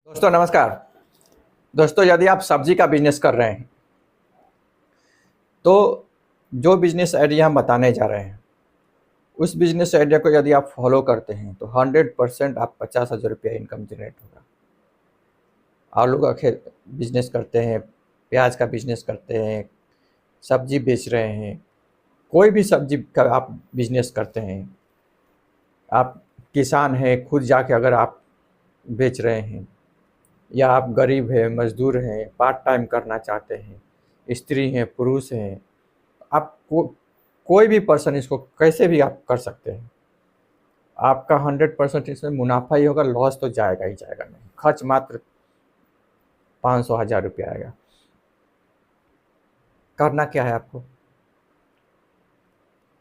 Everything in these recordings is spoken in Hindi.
दोस्तों नमस्कार। दोस्तों यदि आप सब्जी का बिजनेस कर रहे हैं तो जो बिजनेस आइडिया हम बताने जा रहे हैं उस बिजनेस आइडिया को यदि आप फॉलो करते हैं तो 100% आप 50,000 रुपया इनकम जनरेट होगा। आलू का खेत बिजनेस करते हैं, प्याज का बिजनेस करते हैं, सब्जी बेच रहे हैं, कोई भी सब्जी का आप बिजनेस करते हैं, आप किसान हैं, खुद जाके अगर आप बेच रहे हैं, या आप गरीब हैं, मजदूर हैं, पार्ट टाइम करना चाहते हैं, स्त्री हैं, पुरुष हैं, आप कोई भी पर्सन इसको कैसे भी आप कर सकते हैं। आपका 100% इसमें मुनाफा ही होगा, लॉस तो जाएगा ही जाएगा नहीं। खर्च मात्र 500,000 रुपया आएगा। करना क्या है आपको,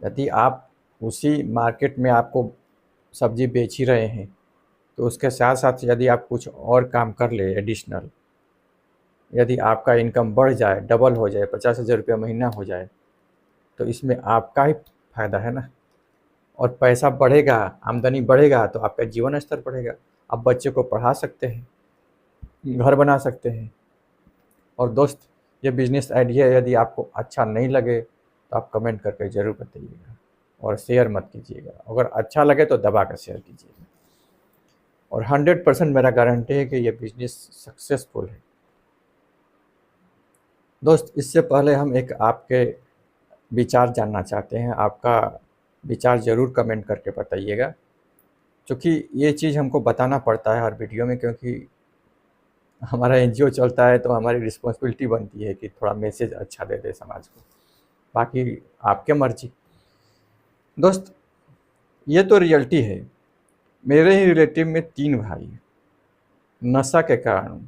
यदि आप उसी मार्केट में आपको सब्जी बेच ही रहे हैं तो उसके साथ साथ यदि आप कुछ और काम कर ले एडिशनल, यदि आपका इनकम बढ़ जाए, डबल हो जाए, 50,000 रुपया महीना हो जाए, तो इसमें आपका ही फायदा है ना। और पैसा बढ़ेगा, आमदनी बढ़ेगा तो आपका जीवन स्तर बढ़ेगा। आप बच्चे को पढ़ा सकते हैं, घर बना सकते हैं। और दोस्त, ये बिजनेस आइडिया यदि आपको अच्छा नहीं लगे तो आप कमेंट करके ज़रूर बताइएगा और शेयर मत कीजिएगा। अगर अच्छा लगे तो दबा कर शेयर कीजिएगा। और 100% मेरा गारंटी है कि ये बिजनेस सक्सेसफुल है। दोस्त, इससे पहले हम एक आपके विचार जानना चाहते हैं। आपका विचार ज़रूर कमेंट करके बताइएगा, क्योंकि ये चीज़ हमको बताना पड़ता है हर वीडियो में, क्योंकि हमारा एनजीओ चलता है तो हमारी रिस्पॉन्सिबिलिटी बनती है कि थोड़ा मैसेज अच्छा दे दे समाज को। बाकी आपके मर्जी। दोस्त, ये तो रियलिटी है। मेरे ही रिलेटिव में 3 भाई नशा के कारण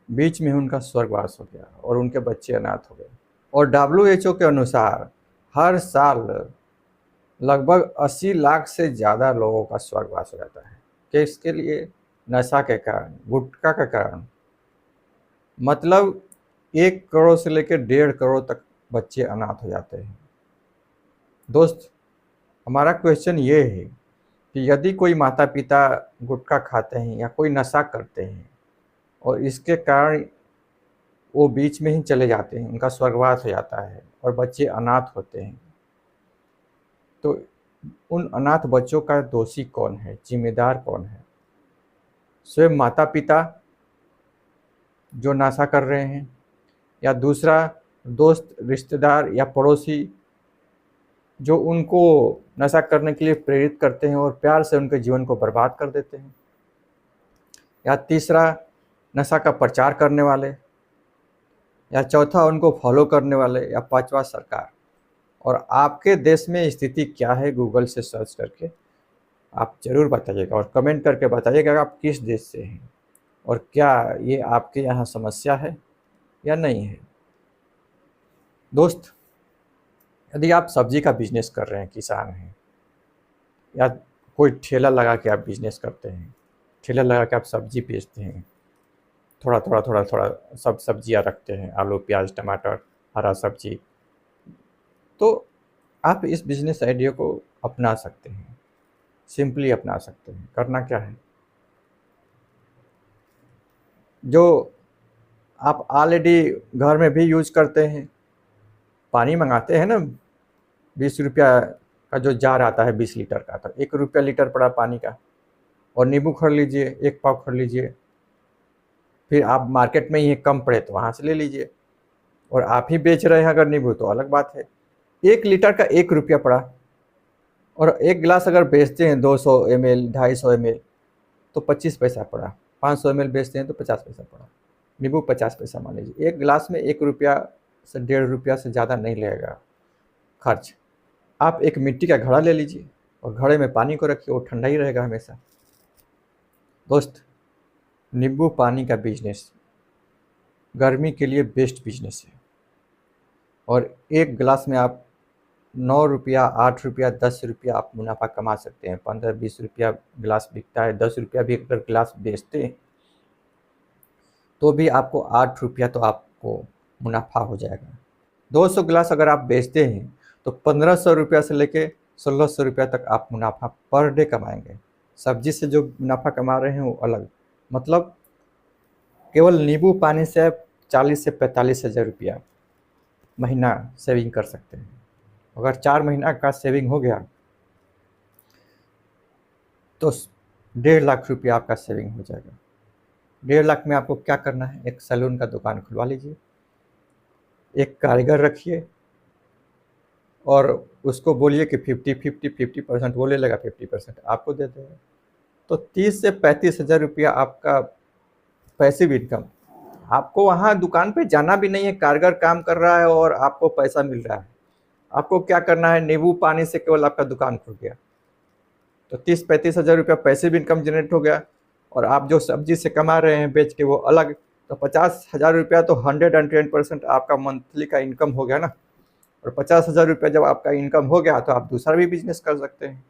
बीच में उनका स्वर्गवास हो गया और उनके बच्चे अनाथ हो गए। और WHO के अनुसार हर साल लगभग 80 लाख से ज़्यादा लोगों का स्वर्गवास हो जाता है। कि इसके लिए नशा के कारण, गुटखा के कारण। मतलब 1 करोड़ से लेकर 1.5 करोड़ तक बच्चे अनाथ हो जाते हैं। दोस्त, हमारा क्वेश्चन ये है कि यदि कोई माता पिता गुटखा खाते हैं या कोई नशा करते हैं और इसके कारण वो बीच में ही चले जाते हैं, उनका स्वर्गवास हो जाता है और बच्चे अनाथ होते हैं, तो उन अनाथ बच्चों का दोषी कौन है, जिम्मेदार कौन है? स्वयं माता पिता जो नशा कर रहे हैं, या दूसरा दोस्त, रिश्तेदार या पड़ोसी जो उनको नशा करने के लिए प्रेरित करते हैं और प्यार से उनके जीवन को बर्बाद कर देते हैं, या तीसरा नशा का प्रचार करने वाले, या चौथा उनको फॉलो करने वाले, या पांचवा सरकार। और आपके देश में स्थिति क्या है, गूगल से सर्च करके आप ज़रूर बताइएगा और कमेंट करके बताइएगा आप किस देश से हैं और क्या ये आपके यहाँ समस्या है या नहीं है। दोस्त, यदि आप सब्जी का बिजनेस कर रहे हैं, किसान हैं, या कोई ठेला लगा के आप बिजनेस करते हैं, ठेला लगा के आप सब्जी बेचते हैं, थोड़ा थोड़ा थोड़ा थोड़ा सब सब्जियां रखते हैं, आलू, प्याज, टमाटर, हरा सब्जी, तो आप इस बिजनेस आइडिया को अपना सकते हैं, सिंपली अपना सकते हैं। करना क्या है, जो आप ऑलरेडी घर में भी यूज करते हैं, पानी मंगाते हैं ना, 20 रुपया का जो जार आता है 20 लीटर का, तो 1 रुपया लीटर पड़ा पानी का। और नींबू खरीद लीजिए, 1 पाव खरीद लीजिए। फिर आप मार्केट में ही कम पड़े तो वहाँ से ले लीजिए। और आप ही बेच रहे हैं अगर नींबू तो अलग बात है। 1 लीटर का 1 रुपया पड़ा, और 1 गिलास अगर बेचते हैं 200 ml, 250 ml, तो 25 पैसा पड़ा। 500 ml बेचते हैं तो 50 पैसा पड़ा। नींबू 50 पैसा मान लीजिए। 1 गिलास में 1 रुपया से 1.5 रुपया से ज़्यादा नहीं लगेगा खर्च। आप एक मिट्टी का घड़ा ले लीजिए और घड़े में पानी को रखिए, वो ठंडा ही रहेगा हमेशा। दोस्त, नींबू पानी का बिजनेस गर्मी के लिए बेस्ट बिजनेस है। और 1 गिलास में आप 9 रुपया, 8 रुपया, 10 रुपया आप मुनाफा कमा सकते हैं। 15-20 रुपया गिलास बिकता है, 10 रुपया भी अगर गिलास बेचते हैं तो भी आपको 8 रुपया तो आपको मुनाफा हो जाएगा। 200 गिलास अगर आप बेचते हैं तो 1500 रुपया से लेके 1600 रुपया तक आप मुनाफा पर डे कमाएंगे। सब्जी से जो मुनाफा कमा रहे हैं वो अलग। मतलब केवल नींबू पानी से आप 40 से 45 हज़ार रुपया महीना सेविंग कर सकते हैं। अगर 4 महीना का सेविंग हो गया तो 1.5 लाख रुपया आपका सेविंग हो जाएगा। 1.5 लाख में आपको क्या करना है, एक सैलून का दुकान खुलवा लीजिए, एक कारीगर रखिए और उसको बोलिए कि 50% वो ले लेगा, 50% आपको दे देगा। तो 30 से 35 हज़ार रुपया आपका पैसिव इनकम। आपको वहाँ दुकान पे जाना भी नहीं है, कारीगर काम कर रहा है और आपको पैसा मिल रहा है। आपको क्या करना है, नींबू पानी से केवल आपका दुकान खुल गया तो 30-35 हज़ार रुपया पैसिव इनकम जनरेट हो गया। और आप जो सब्जी से कमा रहे हैं बेच के वो अलग, तो 50 हज़ार रुपया तो 110% आपका मंथली का इनकम हो गया ना। और 50 हज़ार रुपया जब आपका इनकम हो गया तो आप दूसरा भी बिजनेस कर सकते हैं।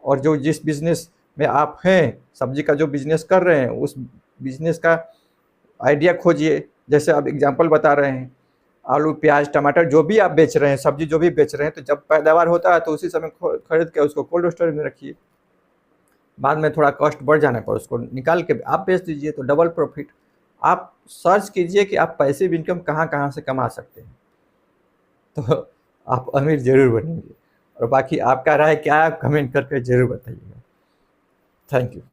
और जो जिस बिजनेस में आप हैं, सब्जी का जो बिजनेस कर रहे हैं, उस बिजनेस का आइडिया खोजिए। जैसे आप एग्जांपल बता रहे हैं, आलू प्याज टमाटर जो भी आप बेच रहे हैं, सब्जी जो भी बेच रहे हैं, तो जब पैदावार होता है तो उसी समय खरीद के उसको कोल्ड स्टोरेज में रखिए। बाद में थोड़ा कॉस्ट बढ़ जाने पर उसको निकाल के आप बेच दीजिए तो डबल प्रॉफिट। आप सर्च कीजिए कि आप पैसिव इनकम कहाँ कहाँ से कमा सकते हैं, तो आप अमीर ज़रूर बनेंगे। और बाकी आपका राय क्या है, आप कमेंट करके ज़रूर बताइएगा। Thank you.